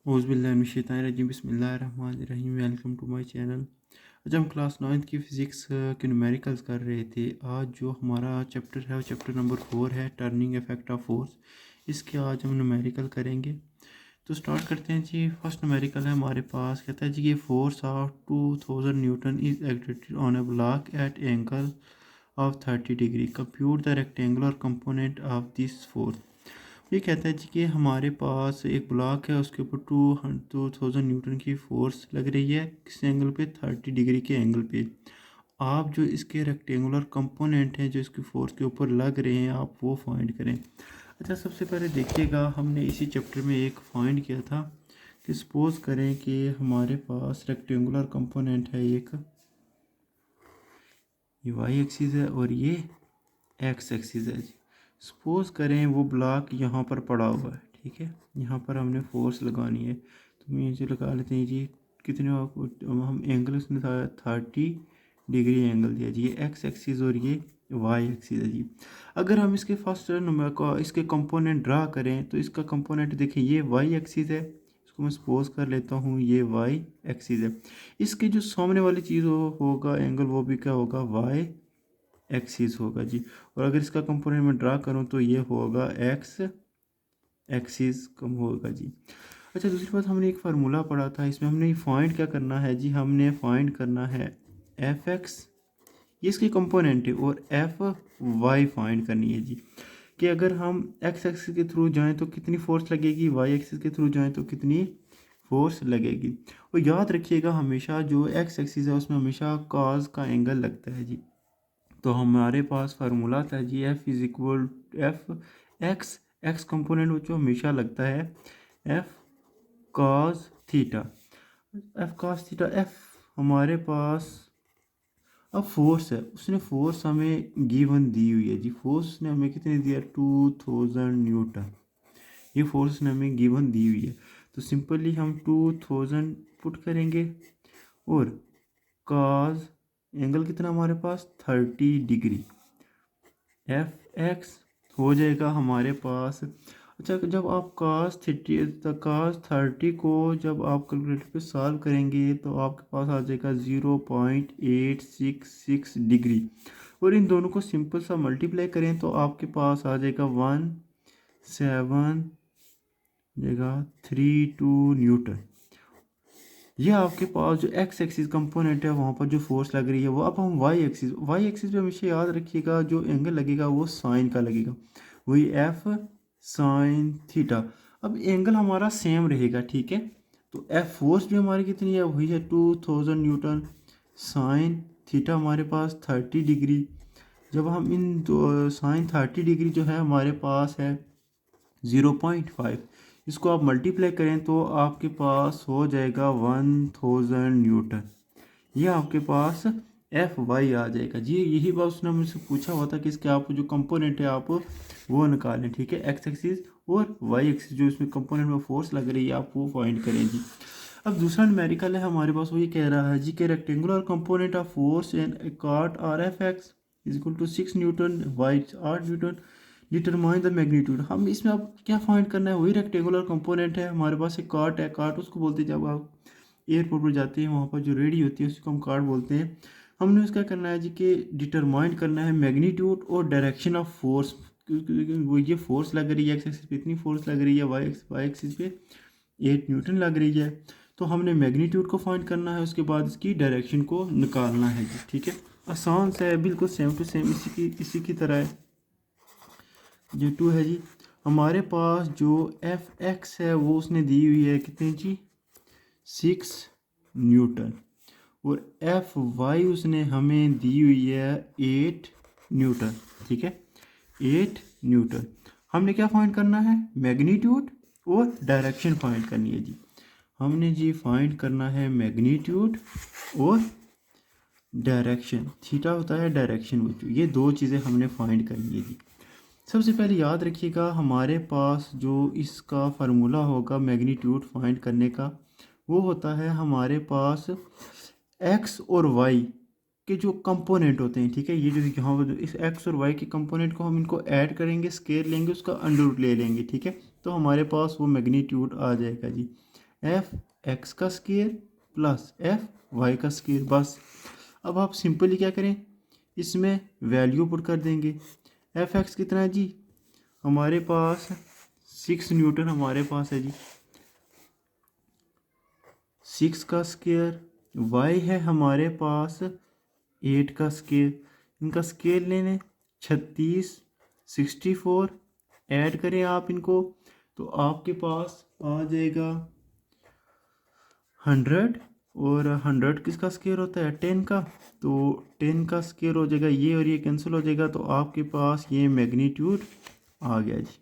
औज़ुबिल्लाहिमिनश्शैतानिर्रजीम बिस्मिल्लाहिर्रहमानिर्रहीम। Welcome to my channel. आज हम क्लास 9th की फ़िज़िक्स के न्यूमेरिकल्स कर रहे थे। आज जो हमारा चैप्टर है वो चैप्टर नंबर 4 है, टर्निंग इफेक्ट ऑफ फोर्स। इसके आज हम न्यूमेरिकल करेंगे। तो स्टार्ट करते हैं जी। फर्स्ट न्यूमेरिकल है हमारे पास, कहता है जी कि force of 2000 newton is exerted on a block at angle of 30 degree. Compute the rectangular component of this force. ये कहता है जी कि हमारे पास एक ब्लॉक है, उसके ऊपर 2000 न्यूटन की फोर्स लग रही है। किस एंगल पे? 30 डिग्री के एंगल पे। आप जो इसके रेक्टेंगुलर कंपोनेंट हैं जो इसकी फोर्स के ऊपर लग रहे हैं, आप वो फाइंड करें। अच्छा, सबसे पहले देखिएगा, हमने इसी चैप्टर में एक फाइंड किया था कि सपोज करें कि हमारे पास रेक्टेंगुलर कंपोनेंट है एक, ये वाई एक्सिस है और ये एक्स एक्सिस है जी। सपोज करें वो ब्लॉक यहाँ पर पड़ा हुआ है, ठीक है। यहाँ पर हमने फोर्स लगानी है, तो हम ये लगा लेते हैं जी। कितने हम एंगल उसने 30 डिग्री एंगल दिया जी। ये एक्स एक्सिस और ये वाई एक्सिस है जी। अगर हम इसके फर्स्ट नंबर को इसके कंपोनेंट ड्रा करें तो इसका कंपोनेंट देखिए, ये वाई एक्सिस है। इसको मैं सपोज कर लेता हूँ ये वाई एक्सिस है। इसके जो सामने वाली चीज़ होगा एंगल, वो भी क्या होगा? वाई एक्सिस होगा जी। और अगर इसका कंपोनेंट मैं ड्रा करूं तो ये होगा एक्स एक्सिस कम होगा जी। अच्छा, दूसरी बात, हमने एक फार्मूला पढ़ा था, इसमें हमने फाइंड क्या करना है जी? हमने फाइंड करना है एफ एक्स, ये इसके कंपोनेंट है, और एफ वाई फाइंड करनी है जी। कि अगर हम एक्स एक्सिस के थ्रू जाएं तो कितनी फोर्स लगेगी, वाई एक्सिस के थ्रू जाएं तो कितनी फोर्स लगेगी। और याद रखिएगा, हमेशा जो एक्स एक्सिस है उसमें हमेशा कॉज का एंगल लगता है जी। तो हमारे पास फार्मूला था जी, F is equal F X, X component जो हमेशा लगता है F cos theta. F cos theta, F हमारे पास अब फोर्स है, उसने फोर्स हमें गिवन दी हुई है जी। फोर्स ने हमें कितने दिया? 2000 न्यूटन। ये फोर्स ने हमें गिवन दी हुई है, तो सिंपली हम 2000 पुट करेंगे और कॉस एंगल कितना हमारे पास? 30 डिग्री। एफ एक्स हो जाएगा हमारे पास। अच्छा, जब आप cos 30 को जब आप कैलकुलेटर पे सॉल्व करेंगे तो आपके पास आ जाएगा 0.866 डिग्री। और इन दोनों को सिंपल सा मल्टीप्लाई करें तो आपके पास आ जाएगा 1732 न्यूटन। ये आपके पास जो एक्स एक्सिस कंपोनेंट है वहाँ पर जो फोर्स लग रही है वो। अब हम वाई एक्सिस पे हमेशा याद रखिएगा, जो एंगल लगेगा वो साइन का लगेगा, वही एफ साइन थीटा। अब एंगल हमारा सेम रहेगा, ठीक है। तो एफ फोर्स भी हमारी कितनी है? वही है 2000 न्यूटन। साइन थीटा हमारे पास 30 डिग्री। जब हम इन दो साइन 30 डिग्री जो है हमारे पास है 0.5, इसको आप मल्टीप्लाई करें तो आपके पास हो जाएगा 1000 न्यूटन। ये आपके पास एफ वाई आ जाएगा जी। यही बात उसने मुझसे पूछा हुआ था कि इसके आप जो कंपोनेंट है आप वो निकालें, ठीक है। एक्स एक्सिस और वाई एक्सिस जो इसमें कंपोनेंट में फोर्स लग रही है आप वो फाइंड करें जी। अब दूसरा न्यूमेरिकल है हमारे पास, वो ये कह रहा है जी कि rectangular component of force and cot are F x is equal to 6 newton, y 8 newton, determine the magnitude. हम इसमें अब क्या फाइंड करना है? वही रेक्टेंगुलर कंपोनेंट है हमारे पास। एक कार्ट है, कार्ट उसको बोलते हैं, जब आप एयरपोर्ट पर जाते हैं वहाँ पर जो रेडी होती है उसको हम कार्ट बोलते हैं। हमने उसका करना है जी कि डिटरमाइन करना है मैग्नीट्यूड और डायरेक्शन ऑफ फोर्स। क्योंकि वो ये फोर्स लग रही है एक्स एक्सिस पे, इतनी फोर्स लग रही है, वाई एक्सिस पे 8 न्यूटन लग रही है। तो हमने मैग्नीट्यूड को फाइंड करना है, उसके बाद इसकी डायरेक्शन को निकालना है जी, ठीक है। आसान सा है, बिल्कुल सेम टू सेम इसी की तरह है। जो 2 है जी, हमारे पास जो एफ एक्स है वो उसने दी हुई है कितनी जी? 6 न्यूटन। और एफ वाई उसने हमें दी हुई है 8 न्यूटन, ठीक है। 8 न्यूटन। हमने क्या फाइंड करना है? मैग्नीट्यूड और डायरेक्शन फाइंड करनी है जी। हमने जी फाइंड करना है मैग्नीट्यूड और डायरेक्शन। थीटा होता है डायरेक्शन बच्चों, ये दो चीज़ें हमने फाइंड करनी है जी। सबसे पहले याद रखिएगा, हमारे पास जो इसका फार्मूला होगा मैग्नीट्यूड फाइंड करने का, वो होता है हमारे पास एक्स और वाई के जो कंपोनेंट होते हैं, ठीक है। ये जो यहाँ पर इस एक्स और वाई के कंपोनेंट को हम इनको ऐड करेंगे, स्केयर लेंगे, उसका अंडर रूट ले लेंगे, ठीक है। तो हमारे पास वो मैग्नीट्यूड आ जाएगा जी। एफ एक्स का स्क्वायर प्लस एफ वाई का स्क्वायर। बस अब आप सिंपली क्या करें, इसमें वैल्यू पुट कर देंगे। एफ एक्स कितना है जी, हमारे पास 6 न्यूटन हमारे पास है जी, 6 का स्क्वायर। वाई है हमारे पास 8 का स्क्वायर। इनका स्क्वायर लेने 36 64 ऐड करें आप इनको, तो आपके पास आ जाएगा 100। और 100 किसका स्क्वायर होता है, 10 का, तो 10 का स्क्वायर हो जाएगा, ये और ये कैंसिल हो जाएगा, तो आपके पास ये मैग्नीट्यूड आ गया जी।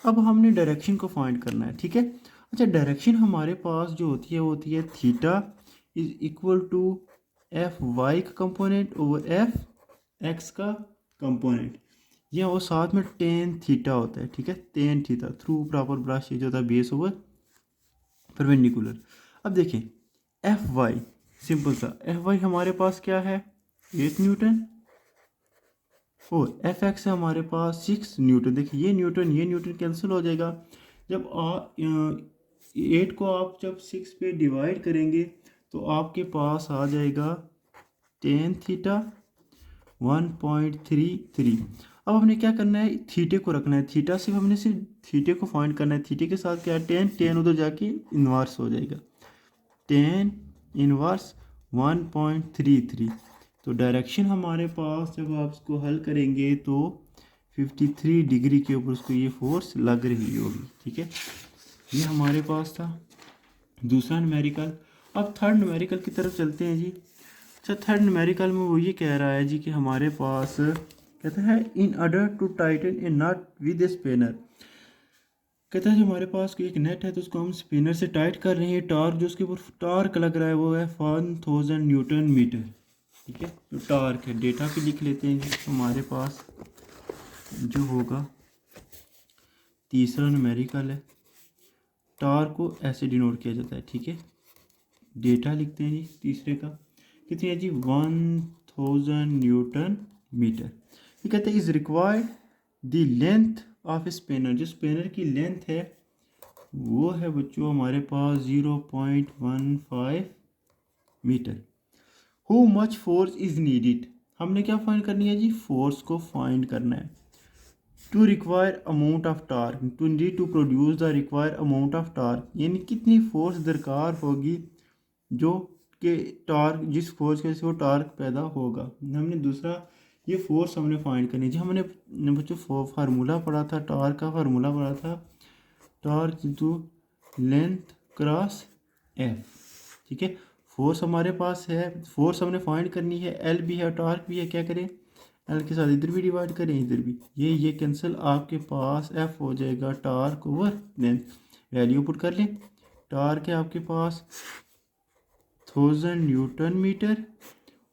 अब हमने डायरेक्शन को फाइंड करना है, ठीक है। अच्छा, डायरेक्शन हमारे पास जो होती है वो होती है theta is equal to F y का कंपोनेंट ओवर एफ एक्स का कंपोनेंट, या वो साथ में टेन थीटा होता है, ठीक है। Tan theta through proper brush ये जो होता है बेस ओवर परपेंडिकुलर। अब देखें एफ वाई, सिंपल सा एफ वाई हमारे पास क्या है 8 न्यूटन, और एफ एक्स है हमारे पास 6 न्यूटन। देखिए ये न्यूटन कैंसिल हो जाएगा। जब 8 को आप जब 6 पे डिवाइड करेंगे तो आपके पास आ जाएगा 10 थीटा 1.33। अब हमने क्या करना है, थीटे को रखना है, थीटा से हमने सिर्फ थीटे को फाइंड करना है। थीटे के साथ क्या है 10 उधर जाके इन्वर्स हो जाएगा, 10 इन्वर्स 1.33। तो डायरेक्शन हमारे पास जब आप इसको हल करेंगे तो 53 डिग्री के ऊपर उसको ये फोर्स लग रही होगी, ठीक है। ये हमारे पास था दूसरा न्यूमेरिकल। अब थर्ड न्यूमेरिकल की तरफ चलते हैं जी। अच्छा, थर्ड न्यूमेरिकल में वो ये कह रहा है जी कि हमारे पास कहता है in order to tighten a nut with a spinner. कहता है जो हमारे पास एक नेट है तो उसको हम स्पिनर से टाइट कर रहे हैं, टार्क जो उसके ऊपर टार्क लग रहा है वो है 1000 न्यूटन मीटर, ठीक है। तो टार्क है, डेटा पे लिख लेते हैं जी। हमारे पास जो होगा तीसरा न्यूमेरिकल है, टार्क को ऐसे डिनोट किया जाता है, ठीक है। डेटा लिखते हैं जी तीसरे का, कितनी है जी 1000 न्यूटन मीटर। ये कहते हैं is required the length of spanner, जो स्पेनर की लेंथ है वो है बच्चों हमारे पास 0.15 metre. How much force is needed, हमने क्या फाइंड करनी है जी, फोर्स को फाइंड करना है। To require amount of torque, to need to produce the require amount of torque, यानी कितनी फोर्स दरकार होगी जो कि टार्क, जिस फोर्स के से वो टार्क पैदा होगा। हमने दूसरा ये फोर्स हमने फाइंड करनी है जी। हमने बच्चों फार्मूला पढ़ा था, टार्क का फार्मूला पढ़ा था, torque into length cross F, ठीक है। फोर्स हमारे पास है, फोर्स हमने फाइंड करनी है, एल भी है टार्क भी है, क्या करें एल के साथ इधर भी डिवाइड करें इधर भी, ये कैंसिल, आपके पास एफ हो जाएगा torque over length. Value put कर लें, टार्क है आपके पास 1000 न्यूटन मीटर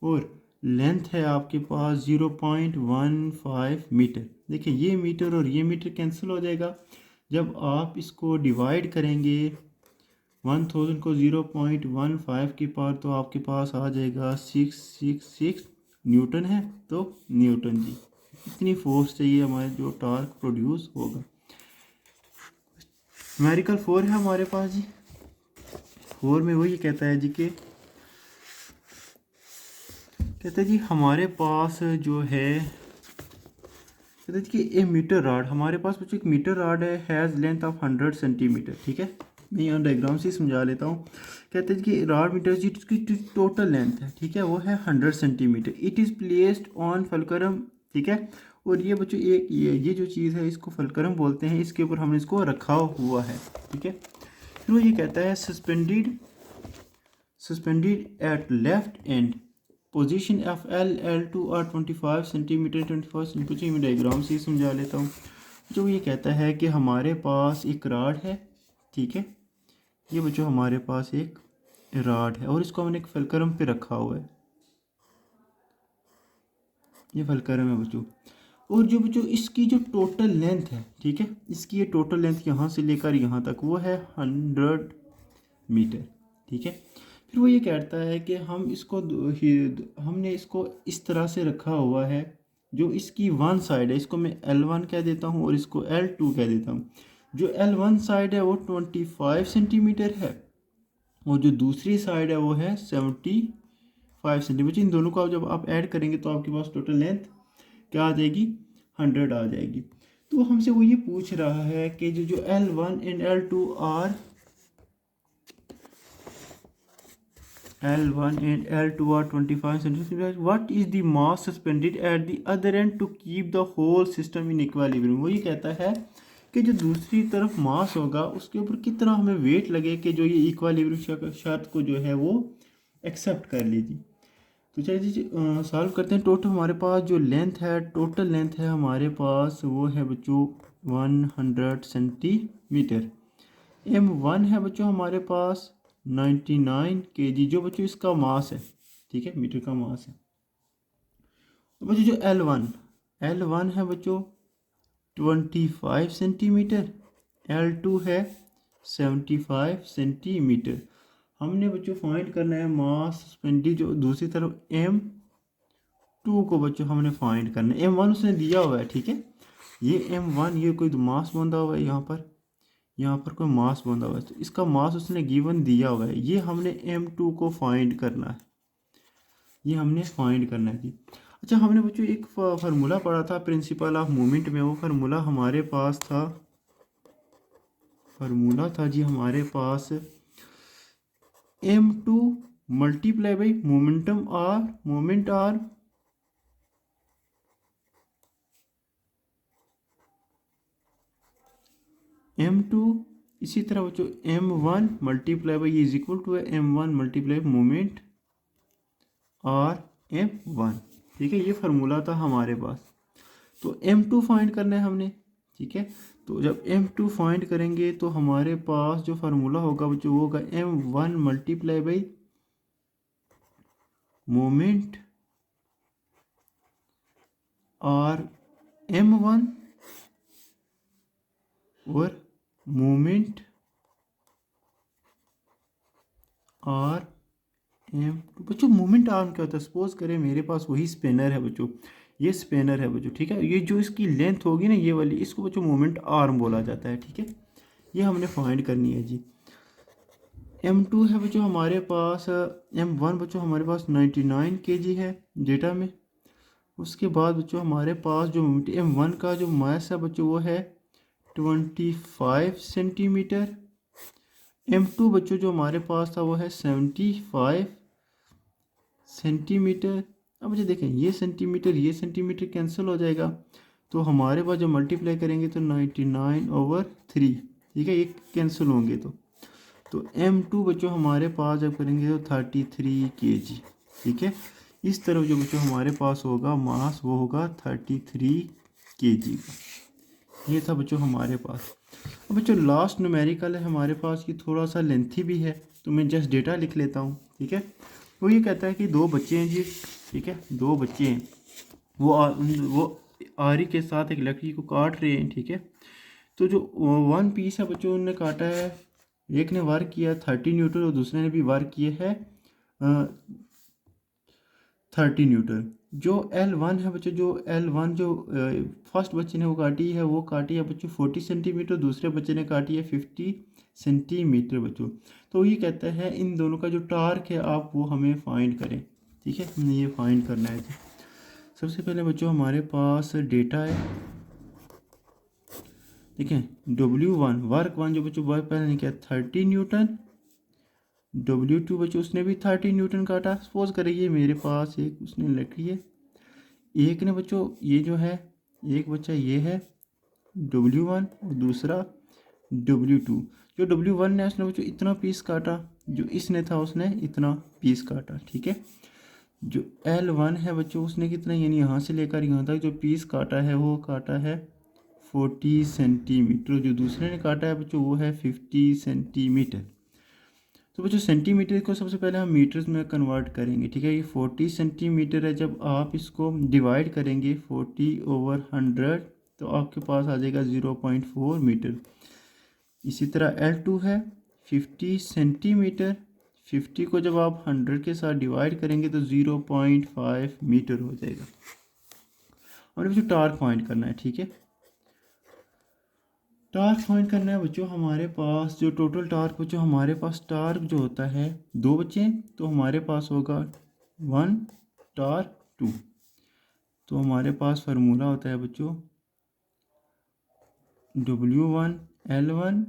और लेंथ है आपके पास 0.15 मीटर। देखिए ये मीटर और ये मीटर कैंसिल हो जाएगा। जब आप इसको डिवाइड करेंगे 1000 को 0.15 की पार, तो आपके पास आ जाएगा 666 न्यूटन है, तो न्यूटन जी इतनी फोर्स चाहिए हमारे जो टार्क प्रोड्यूस होगा। न्यूमेरिकल 4 है हमारे पास जी। 4 में वही कहता है जी कि कहते हैं जी हमारे पास जो है, कहते हैं कि ए मीटर रॉड, हमारे पास बच्चों एक मीटर रॉड है, हैज़ लेंथ ऑफ 100 सेंटीमीटर, ठीक है। मैं यहाँ डायग्राम से समझा लेता हूँ। कहते हैं कि रॉड मीटर जी उसकी टोटल लेंथ है, ठीक है, वो है 100 centimetre. It is placed on fulcrum, ठीक है। और ये बच्चों एक ये जो चीज़ है इसको फलकरम बोलते हैं, इसके ऊपर हमने इसको रखा हुआ है, ठीक है। फिर वो ये कहता है suspended at left end position of L2 और 25 सेंटीमीटर 25 सेंटीमीटर। मैं डायग्राम से ही समझा लेता हूँ। जो ये कहता है कि हमारे पास एक रॉड है, ठीक है, ये बच्चों हमारे पास एक रॉड है और इसको हमने एक फलकरम पे रखा हुआ है, ये फलकरम है बच्चों। और जो बच्चों इसकी जो टोटल लेंथ है, ठीक है, इसकी ये टोटल लेंथ यहाँ से लेकर यहाँ तक वो है 100 मीटर, ठीक है। फिर वो ये कहता है कि हमने इसको इस तरह से रखा हुआ है, जो इसकी वन साइड है इसको मैं L1 कह देता हूँ और इसको L2 कह देता हूँ। जो L1 साइड है वो 25 सेंटीमीटर है और जो दूसरी साइड है वो है 75 सेंटीमीटर। इन दोनों को जब आप ऐड करेंगे तो आपके पास टोटल लेंथ क्या आ जाएगी, 100 आ जाएगी। तो हमसे वो ये पूछ रहा है कि जो L1 and L2 are L1 and L2 are 25 centimeters. What is the mass suspended at the other end to keep the whole system in equilibrium? वो ये कहता है कि जो दूसरी तरफ मास होगा उसके ऊपर कितना हमें वेट लगे कि जो ये इक्वालिब्रियम शर्त को जो है वो एक्सेप्ट कर लीजिए। तो चलिए जी सॉल्व करते हैं। टोटल हमारे पास जो लेंथ है, टोटल लेंथ है हमारे पास वो है बच्चों 100 सेंटीमीटर। M1 है बच्चों हमारे पास 99 kg, जो बच्चों इसका मास है, ठीक है, मीटर का मास है। तो बच्चों जो L1 है बच्चों 25 सेंटीमीटर, L2 है 75 सेंटीमीटर। हमने बच्चों फाइंड करना है मास सस्पेंडेड जो दूसरी तरफ M2 को बच्चों हमने फाइंड करना है। M1 उसने दिया हुआ है, ठीक है, ये M1 ये कोई मास बंधा हुआ है, यहाँ पर कोई मास बंधा हुआ है, तो इसका मास उसने गिवन दिया हुआ है। ये हमने M2 को फाइंड करना है, ये हमने फाइंड करना है जी। अच्छा, हमने बच्चों एक फार्मूला पढ़ा था प्रिंसिपल ऑफ मूवमेंट में, वो फार्मूला हमारे पास था, फार्मूला था जी हमारे पास M2 multiply by moment are M2, इसी तरह बच्चों M1 multiply by is equal to है M1 multiply moment are M1, ठीक है, ये फार्मूला था हमारे पास। तो M2 फाइंड करना है हमने, ठीक है। तो जब M2 फाइंड करेंगे तो हमारे पास जो फार्मूला होगा बच्चों वो होगा M1 multiply by moment are M1 और मोमेंट आर M2। बच्चों मोमेंट आर्म क्या होता है, सपोज करें मेरे पास वही स्पेनर है बच्चों, ये स्पेनर है बच्चों, ठीक है, ये जो इसकी लेंथ होगी ना ये वाली, इसको बच्चों मोमेंट आर्म बोला जाता है, ठीक है। ये हमने फाइंड करनी है जी। M2 है बच्चों हमारे पास, M1 बच्चों हमारे पास 99 kg है डेटा में। उसके बाद बच्चों हमारे पास जो M1 का जो मास है बच्चों वो है 25 सेंटीमीटर। M2 बच्चों जो हमारे पास था वो है 75 सेंटीमीटर। अब बच्चों देखें ये सेंटीमीटर कैंसिल हो जाएगा, तो हमारे पास जब मल्टीप्लाई करेंगे तो 99/3, ठीक है, ये कैंसिल होंगे तो M2 बच्चों हमारे पास जब करेंगे तो 33 kg, ठीक है। इस तरफ जो बच्चों हमारे पास होगा मास वो होगा 33 kg का। ये था बच्चों हमारे पास। अब बच्चों लास्ट न्यूमेरिकल है हमारे पास, ये थोड़ा सा लेंथी भी है तो मैं जस्ट डेटा लिख लेता हूँ, ठीक है। वो ये कहता है कि दो बच्चे हैं जी, ठीक है, दो बच्चे हैं, वो आरी के साथ एक लकड़ी को काट रहे हैं, ठीक है। तो जो वन पीस है बच्चों उन्होंने काटा है, एक ने वर्क किया 30 न्यूटन और दूसरे ने भी वर्क किए है 30 न्यूटन। जो L1 है बच्चों, जो L1 जो फर्स्ट बच्चे ने वो काटी है बच्चों 40 सेंटीमीटर, दूसरे बच्चे ने काटी है 50 सेंटीमीटर बच्चों। तो ये कहता है इन दोनों का जो टार्क है आप वो हमें फाइंड करें, ठीक है, हमने ये फाइंड करना है जी। सबसे पहले बच्चों हमारे पास डेटा है, ठीक है, W1 वर्क वन जो बच्चों वर्क पहले ने किया 30 न्यूटन, W2 बच्चों उसने भी 30 न्यूटन काटा। सपोज करिए मेरे पास एक उसने लकड़ी है, एक ने बच्चों ये जो है एक बच्चा ये है W1 और दूसरा W2। जो W1 ने उसने बच्चों इतना पीस काटा, जो इसने था उसने इतना पीस काटा, ठीक है। जो L1 है बच्चों उसने कितना यानी यहाँ से लेकर यहाँ तक जो पीस काटा है वो काटा है 40 सेंटीमीटर, जो दूसरे ने काटा है बच्चों वो है 50 सेंटीमीटर। तो बच्चों सेंटीमीटर को सबसे पहले हम मीटर्स में कन्वर्ट करेंगे, ठीक है। ये 40 सेंटीमीटर है, जब आप इसको डिवाइड करेंगे 40/100 तो आपके पास आ जाएगा 0.4 मीटर। इसी तरह L2 है 50 सेंटीमीटर, 50 को जब आप 100 के साथ डिवाइड करेंगे तो 0.5 मीटर हो जाएगा। और बच्चों टार्क फाइंड करना है, ठीक है। टार्क फाइंड करना है बच्चों। हमारे पास जो टोटल टार्क बच्चों, हमारे पास टार्क जो होता है दो बच्चे हैं, तो हमारे पास होगा 1 टार्क 2। तो हमारे पास फार्मूला होता है बच्चों W1 L1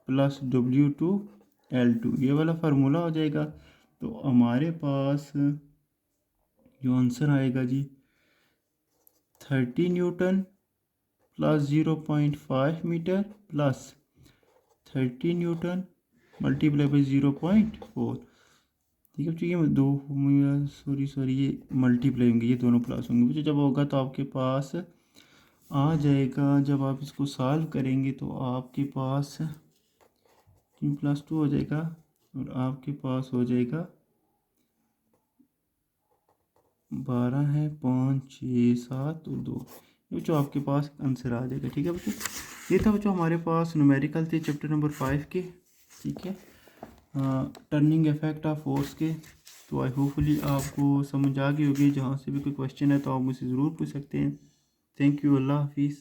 plus W2 L2, ये वाला फार्मूला हो जाएगा। तो हमारे पास जो आंसर आएगा जी 30 newton plus 0.5 metre plus 30 newton multiply by 0.4। ठीक है बच्चों, ये दो सॉरी ये मल्टीप्लाई होंगे, ये दोनों प्लस होंगे बच्चों। जब होगा तो आपके पास आ जाएगा, जब आप इसको सॉल्व करेंगे तो आपके पास 3 + 2 हो जाएगा और आपके पास हो जाएगा 12 है, 5 6 7 और 2। बच्चों आपके पास आंसर आ जाएगा। ठीक है बच्चों, ये था बच्चों हमारे पास न्यूमेरिकल थे चैप्टर नंबर 5 के। ठीक है, टर्निंग इफेक्ट ऑफ फोर्स के। तो आई होपफुली आपको समझ आ गई होगी। जहाँ से भी कोई क्वेश्चन है तो आप मुझसे ज़रूर पूछ सकते हैं। थैंक यू, अल्लाह हाफिज़।